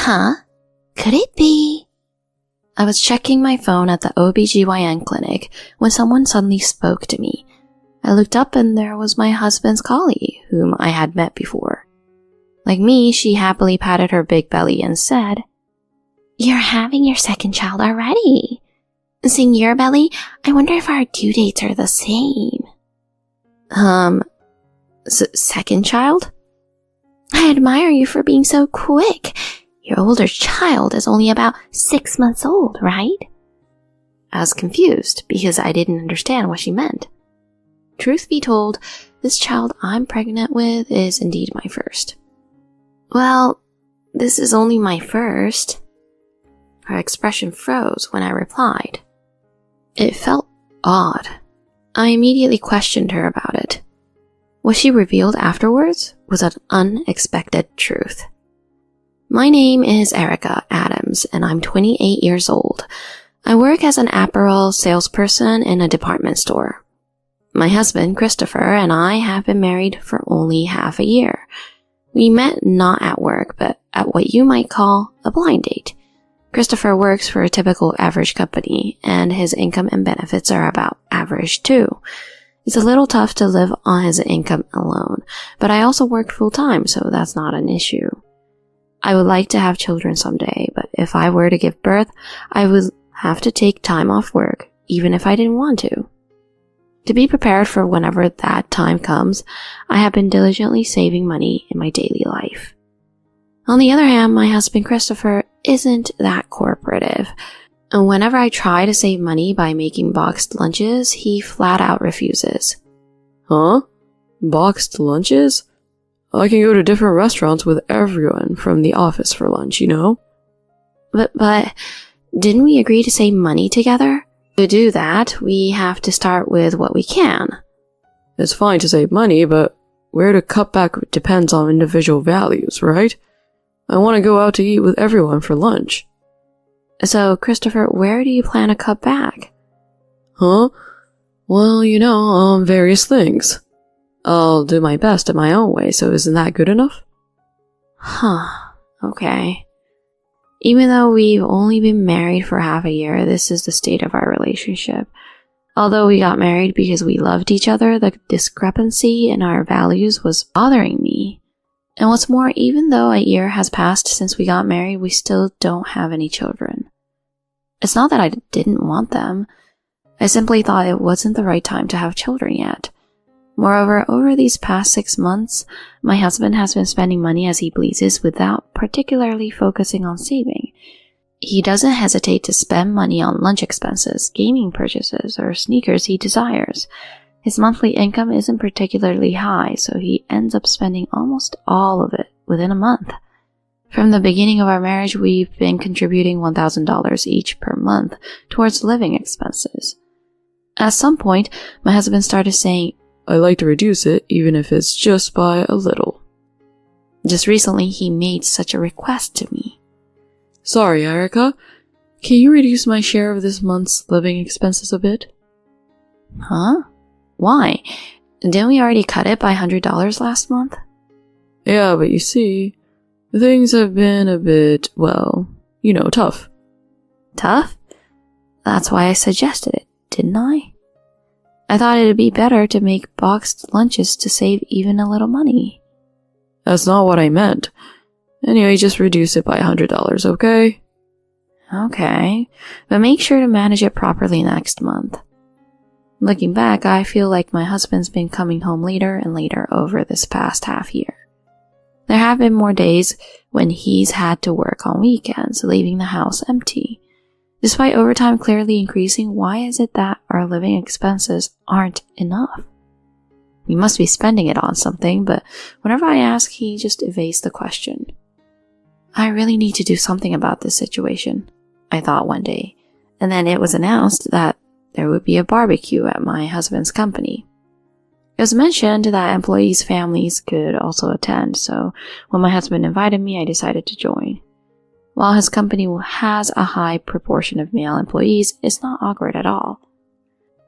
Huh? Could it be? I was checking my phone at the OB-GYN clinic when someone suddenly spoke to me. I looked up and there was my husband's colleague, whom I had met before. Like me, she happily patted her big belly and said, "You're having your second child already. Seeing your belly, I wonder if our due dates are the same." Second child? I admire you for being so quick. Your older child is only about 6 months old, right? I was confused because I didn't understand what she meant. Truth be told, this child I'm pregnant with is indeed my first. Well, this is only my first. Her expression froze when I replied. It felt odd. I immediately questioned her about it. What she revealed afterwards was an unexpected truth. My name is Erica Adams, and I'm 28 years old. I work as an apparel salesperson in a department store. My husband, Christopher, and I have been married for only half a year. We met not at work, but at what you might call a blind date. Christopher works for a typical average company, and his income and benefits are about average too. It's a little tough to live on his income alone, but I also work full-time, so that's not an issue. I would like to have children someday, but if I were to give birth, I would have to take time off work, even if I didn't want to. To be prepared for whenever that time comes, I have been diligently saving money in my daily life. On the other hand, my husband Christopher isn't that cooperative. And whenever I try to save money by making boxed lunches, he flat out refuses. Huh? Boxed lunches? I can go to different restaurants with everyone from the office for lunch, you know? But didn't we agree to save money together? To do that, we have to start with what we can. It's fine to save money, but where to cut back depends on individual values, right? I want to go out to eat with everyone for lunch. So, Christopher, where do you plan to cut back? Huh? Well, various things. I'll do my best in my own way, so isn't that good enough? Huh. Okay. Even though we've only been married for half a year, this is the state of our relationship. Although we got married because we loved each other, the discrepancy in our values was bothering me. And what's more, even though a year has passed since we got married, we still don't have any children. It's not that I didn't want them. I simply thought it wasn't the right time to have children yet. Moreover, over these past 6 months, my husband has been spending money as he pleases without particularly focusing on saving. He doesn't hesitate to spend money on lunch expenses, gaming purchases, or sneakers he desires. His monthly income isn't particularly high, so he ends up spending almost all of it within a month. From the beginning of our marriage, we've been contributing $1,000 each per month towards living expenses. At some point, my husband started saying, "I like to reduce it, even if it's just by a little." Just recently, he made such a request to me. "Sorry, Erica. Can you reduce my share of this month's living expenses a bit?" Huh? Why? Didn't we already cut it by $100 last month? Yeah, but you see, things have been a bit, tough. Tough? That's why I suggested it, didn't I? I thought it'd be better to make boxed lunches to save even a little money. That's not what I meant. Anyway, just reduce it by $100, okay? Okay, but make sure to manage it properly next month. Looking back, I feel like my husband's been coming home later and later over this past half year. There have been more days when he's had to work on weekends, leaving the house empty. Despite overtime clearly increasing, why is it that our living expenses aren't enough? We must be spending it on something, but whenever I ask, he just evades the question. I really need to do something about this situation, I thought one day, and then it was announced that there would be a barbecue at my husband's company. It was mentioned that employees' families could also attend, so when my husband invited me, I decided to join. While his company has a high proportion of male employees, it's not awkward at all.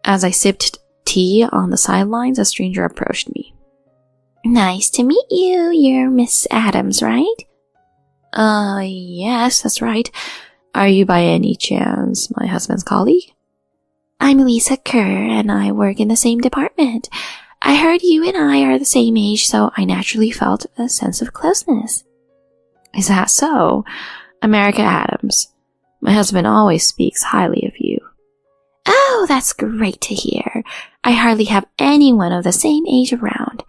As I sipped tea on the sidelines, a stranger approached me. "Nice to meet you. You're Miss Adams, right?" Yes, that's right. Are you by any chance my husband's colleague? I'm Lisa Kerr, and I work in the same department. I heard you and I are the same age, so I naturally felt a sense of closeness. Is that so? America Adams. My husband always speaks highly of you. Oh, that's great to hear. I hardly have anyone of the same age around.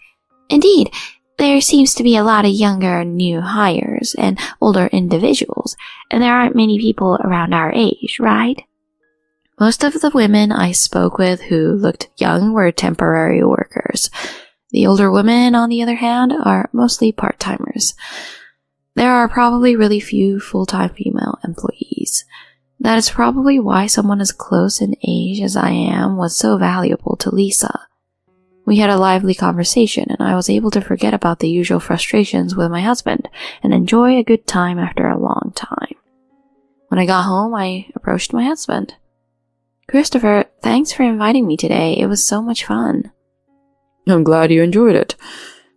Indeed, there seems to be a lot of younger new hires and older individuals, and there aren't many people around our age, right? Most of the women I spoke with who looked young were temporary workers. The older women, on the other hand, are mostly part-timers. There are probably really few full-time female employees. That is probably why someone as close in age as I am was so valuable to Lisa. We had a lively conversation, and I was able to forget about the usual frustrations with my husband and enjoy a good time after a long time. When I got home, I approached my husband. Christopher, thanks for inviting me today. It was so much fun. I'm glad you enjoyed it.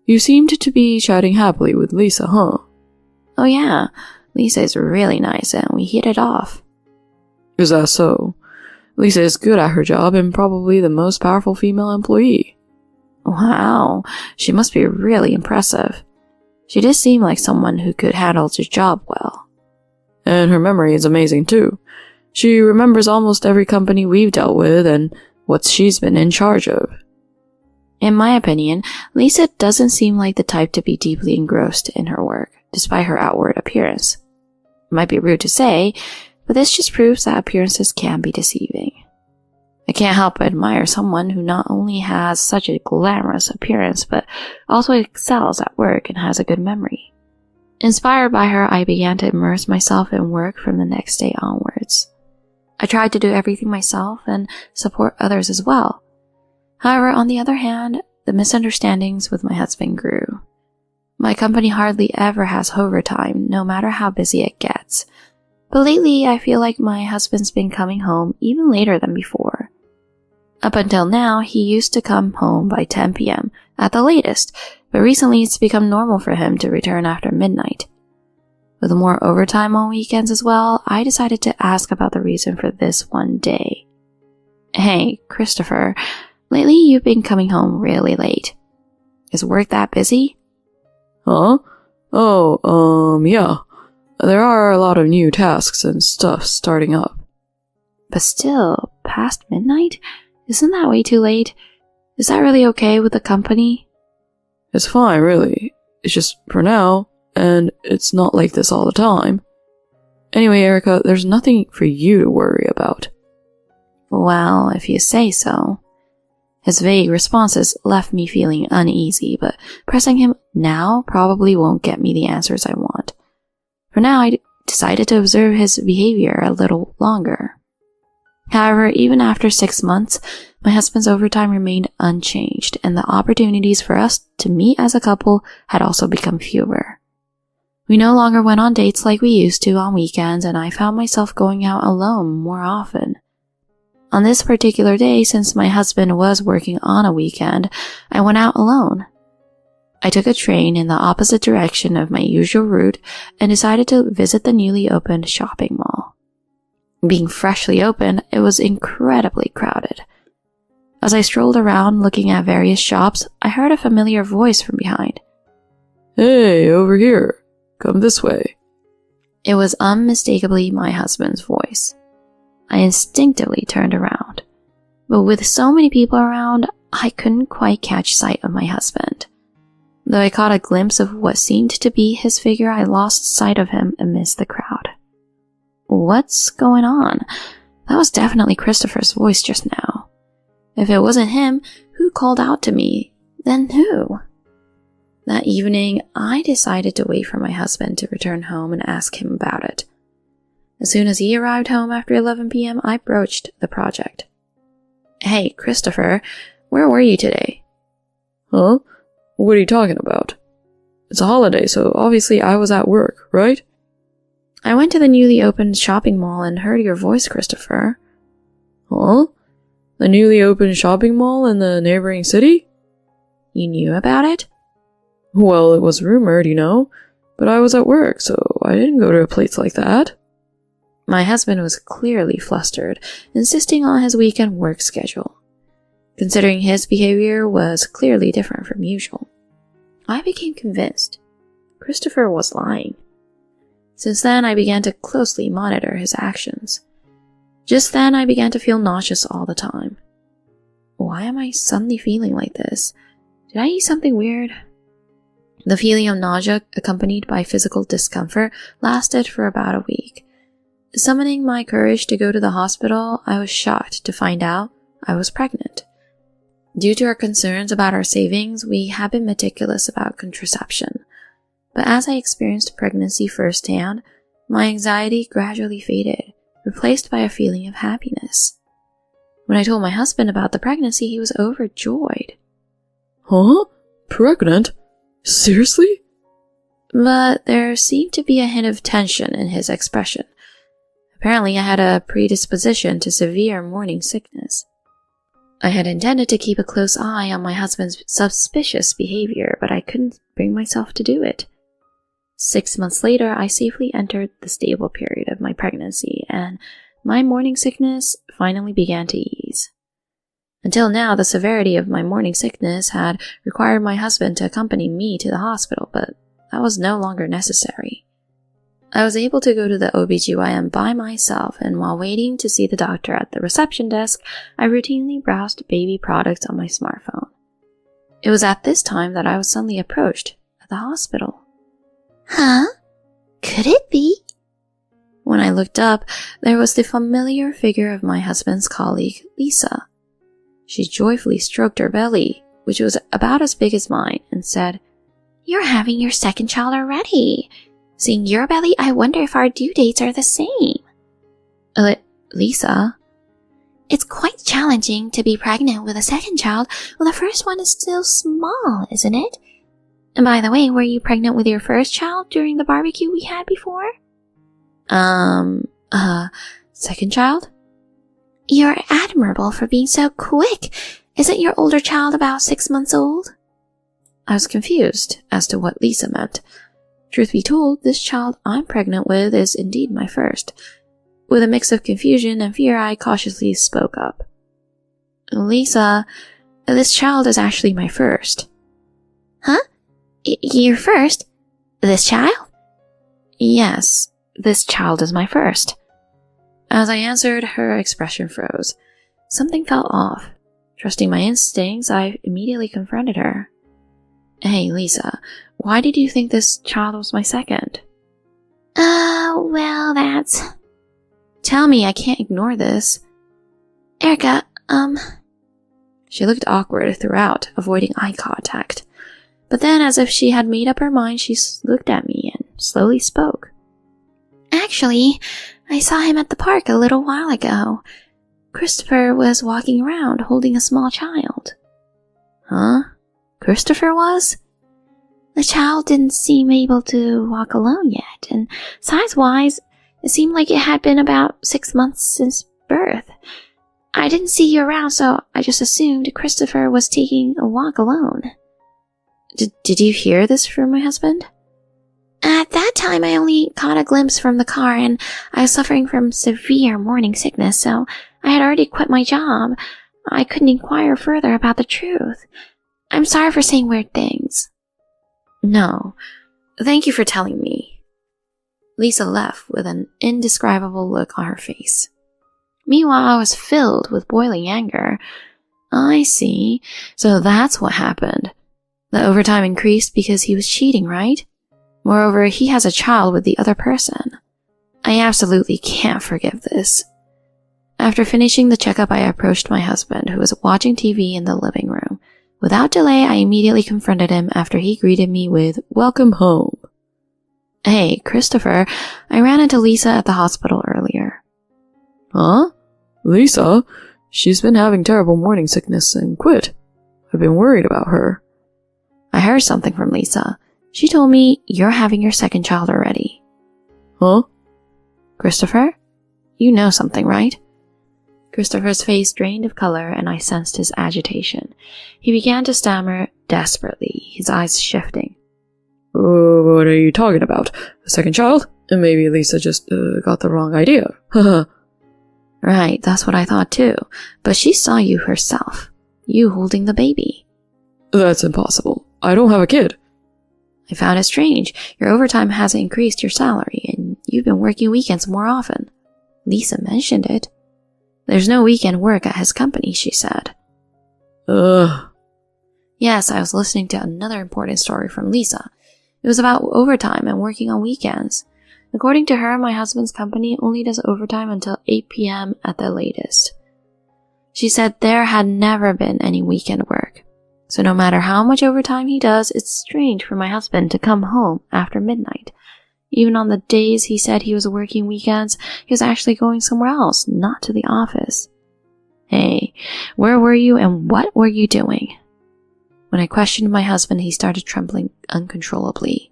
You seemed to be chatting happily with Lisa, huh? Oh yeah, Lisa is really nice and we hit it off. Is that so? Lisa is good at her job and probably the most powerful female employee. Wow, she must be really impressive. She did seem like someone who could handle the job well. And her memory is amazing too. She remembers almost every company we've dealt with and what she's been in charge of. In my opinion, Lisa doesn't seem like the type to be deeply engrossed in her work, despite her outward appearance. It might be rude to say, but this just proves that appearances can be deceiving. I can't help but admire someone who not only has such a glamorous appearance, but also excels at work and has a good memory. Inspired by her, I began to immerse myself in work from the next day onwards. I tried to do everything myself and support others as well. However, on the other hand, the misunderstandings with my husband grew. My company hardly ever has overtime, no matter how busy it gets. But lately, I feel like my husband's been coming home even later than before. Up until now, he used to come home by 10 p.m. at the latest, but recently it's become normal for him to return after midnight. With more overtime on weekends as well, I decided to ask about the reason for this one day. Hey, Christopher, lately you've been coming home really late. Is work that busy? Huh? Yeah. There are a lot of new tasks and stuff starting up. But still, past midnight? Isn't that way too late? Is that really okay with the company? It's fine, really. It's just for now, and it's not like this all the time. Anyway, Erica, there's nothing for you to worry about. Well, if you say so. His vague responses left me feeling uneasy, but pressing him now probably won't get me the answers I want. For now, I decided to observe his behavior a little longer. However, even after 6 months, my husband's overtime remained unchanged, and the opportunities for us to meet as a couple had also become fewer. We no longer went on dates like we used to on weekends, and I found myself going out alone more often. On this particular day, since my husband was working on a weekend, I went out alone. I took a train in the opposite direction of my usual route and decided to visit the newly opened shopping mall. Being freshly opened, it was incredibly crowded. As I strolled around looking at various shops, I heard a familiar voice from behind. Hey, over here. Come this way. It was unmistakably my husband's voice. I instinctively turned around, but with so many people around, I couldn't quite catch sight of my husband. Though I caught a glimpse of what seemed to be his figure, I lost sight of him amidst the crowd. What's going on? That was definitely Christopher's voice just now. If it wasn't him, who called out to me? Then who? That evening, I decided to wait for my husband to return home and ask him about it. As soon as he arrived home after 11 p.m., I broached the project. Hey, Christopher, where were you today? Huh? What are you talking about? It's a holiday, so obviously I was at work, right? I went to the newly opened shopping mall and heard your voice, Christopher. Huh? The newly opened shopping mall in the neighboring city? You knew about it? Well, it was rumored, but But I was at work, so I didn't go to a place like that. My husband was clearly flustered, insisting on his weekend work schedule. Considering his behavior was clearly different from usual, I became convinced Christopher was lying. Since then, I began to closely monitor his actions. Just then, I began to feel nauseous all the time. Why am I suddenly feeling like this? Did I eat something weird? The feeling of nausea, accompanied by physical discomfort, lasted for about a week. Summoning my courage to go to the hospital, I was shocked to find out I was pregnant. Due to our concerns about our savings, we had been meticulous about contraception. But as I experienced pregnancy firsthand, my anxiety gradually faded, replaced by a feeling of happiness. When I told my husband about the pregnancy, he was overjoyed. Huh? Pregnant? Seriously? But there seemed to be a hint of tension in his expression. Apparently, I had a predisposition to severe morning sickness. I had intended to keep a close eye on my husband's suspicious behavior, but I couldn't bring myself to do it. 6 months later, I safely entered the stable period of my pregnancy, and my morning sickness finally began to ease. Until now, the severity of my morning sickness had required my husband to accompany me to the hospital, but that was no longer necessary. I was able to go to the OB-GYN by myself, and while waiting to see the doctor at the reception desk, I routinely browsed baby products on my smartphone. It was at this time that I was suddenly approached at the hospital. Huh? Could it be? When I looked up, there was the familiar figure of my husband's colleague, Lisa. She joyfully stroked her belly, which was about as big as mine, and said, "You're having your second child already. Seeing your belly, I wonder if our due dates are the same." Lisa? It's quite challenging to be pregnant with a second child while the first one is still small, isn't it? And by the way, were you pregnant with your first child during the barbecue we had before? Second child? You're admirable for being so quick. Isn't your older child about 6 months old? I was confused as to what Lisa meant. Truth be told, this child I'm pregnant with is indeed my first. With a mix of confusion and fear, I cautiously spoke up. Lisa, this child is actually my first. Huh? Your first? This child? Yes, this child is my first. As I answered, her expression froze. Something felt off. Trusting my instincts, I immediately confronted her. Hey, Lisa, why did you think this child was my second? Well, that's... Tell me, I can't ignore this. Erica, She looked awkward throughout, avoiding eye contact. But then, as if she had made up her mind, she looked at me and slowly spoke. Actually, I saw him at the park a little while ago. Christopher was walking around holding a small child. Huh? Christopher was? The child didn't seem able to walk alone yet, and size-wise, it seemed like it had been about 6 months since birth. I didn't see you around, so I just assumed Christopher was taking a walk alone. Did you hear this from my husband? At that time, I only caught a glimpse from the car, and I was suffering from severe morning sickness, so I had already quit my job. I couldn't inquire further about the truth. I'm sorry for saying weird things. No, thank you for telling me. Lisa left with an indescribable look on her face. Meanwhile, I was filled with boiling anger. I see. So that's what happened. The overtime increased because he was cheating, right? Moreover, he has a child with the other person. I absolutely can't forgive this. After finishing the checkup, I approached my husband, who was watching TV in the living room. Without delay, I immediately confronted him after he greeted me with, "Welcome home." Hey, Christopher, I ran into Lisa at the hospital earlier. Huh? Lisa? She's been having terrible morning sickness and quit. I've been worried about her. I heard something from Lisa. She told me you're having your second child already. Huh? Christopher? You know something, right? Christopher's face drained of color, and I sensed his agitation. He began to stammer desperately, his eyes shifting. What are you talking about? A second child? And maybe Lisa just got the wrong idea. Haha. Right, that's what I thought too. But she saw you herself. You holding the baby. That's impossible. I don't have a kid. I found it strange. Your overtime hasn't increased your salary, and you've been working weekends more often. Lisa mentioned it. There's no weekend work at his company, she said. Ugh. Yes, I was listening to another important story from Lisa. It was about overtime and working on weekends. According to her, my husband's company only does overtime until 8 p.m. at the latest. She said there had never been any weekend work. So no matter how much overtime he does, it's strange for my husband to come home after midnight. Even on the days he said he was working weekends, he was actually going somewhere else, not to the office. Hey, where were you and what were you doing? When I questioned my husband, he started trembling uncontrollably.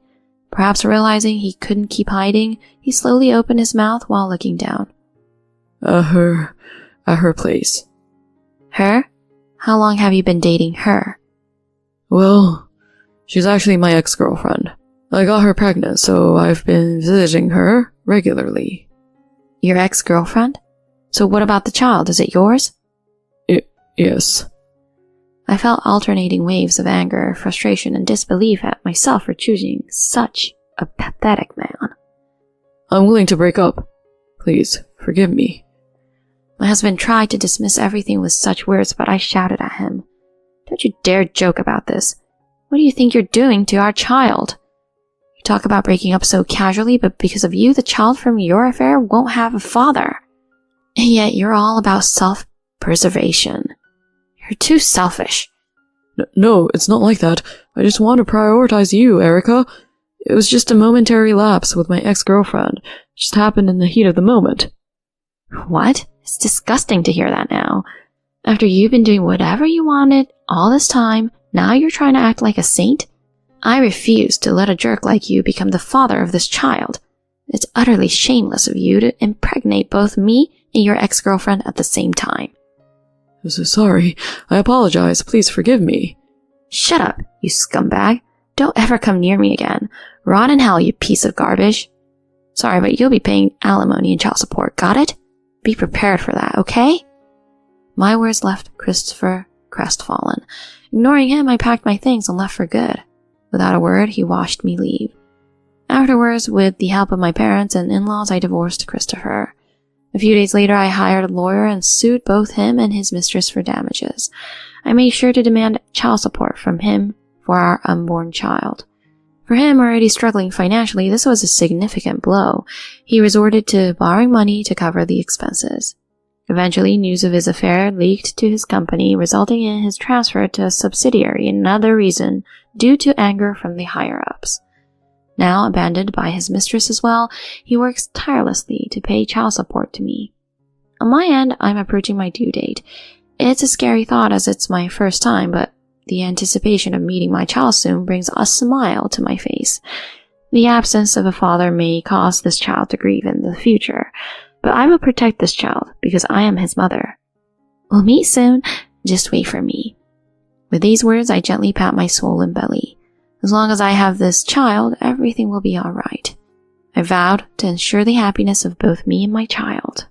Perhaps realizing he couldn't keep hiding, he slowly opened his mouth while looking down. At her place. Her? How long have you been dating her? Well, she's actually my ex-girlfriend. I got her pregnant, so I've been visiting her regularly. Your ex-girlfriend? So what about the child? Is it yours? Yes. I felt alternating waves of anger, frustration, and disbelief at myself for choosing such a pathetic man. I'm willing to break up. Please, forgive me. My husband tried to dismiss everything with such words, but I shouted at him. Don't you dare joke about this. What do you think you're doing to our child? You talk about breaking up so casually, but because of you, the child from your affair won't have a father. And yet you're all about self-preservation. You're too selfish. No, it's not like that. I just want to prioritize you, Erica. It was just a momentary lapse with my ex-girlfriend. It just happened in the heat of the moment. What? It's disgusting to hear that now. After you've been doing whatever you wanted all this time, now you're trying to act like a saint? I refuse to let a jerk like you become the father of this child. It's utterly shameless of you to impregnate both me and your ex-girlfriend at the same time. I'm so sorry. I apologize. Please forgive me. Shut up, you scumbag. Don't ever come near me again. Rot in hell, you piece of garbage. Sorry, but you'll be paying alimony and child support, got it? Be prepared for that, okay? My words left Christopher crestfallen. Ignoring him, I packed my things and left for good. Without a word, he watched me leave. Afterwards, with the help of my parents and in-laws, I divorced Christopher. A few days later, I hired a lawyer and sued both him and his mistress for damages. I made sure to demand child support from him for our unborn child. For him, already struggling financially, this was a significant blow. He resorted to borrowing money to cover the expenses. Eventually, news of his affair leaked to his company, resulting in his transfer to a subsidiary, another reason due to anger from the higher-ups. Now abandoned by his mistress as well, he works tirelessly to pay child support to me. On my end, I'm approaching my due date. It's a scary thought as it's my first time, but the anticipation of meeting my child soon brings a smile to my face. The absence of a father may cause this child to grieve in the future, but I will protect this child because I am his mother. We'll meet soon, just wait for me. With these words, I gently pat my swollen belly. As long as I have this child, everything will be all right. I vowed to ensure the happiness of both me and my child.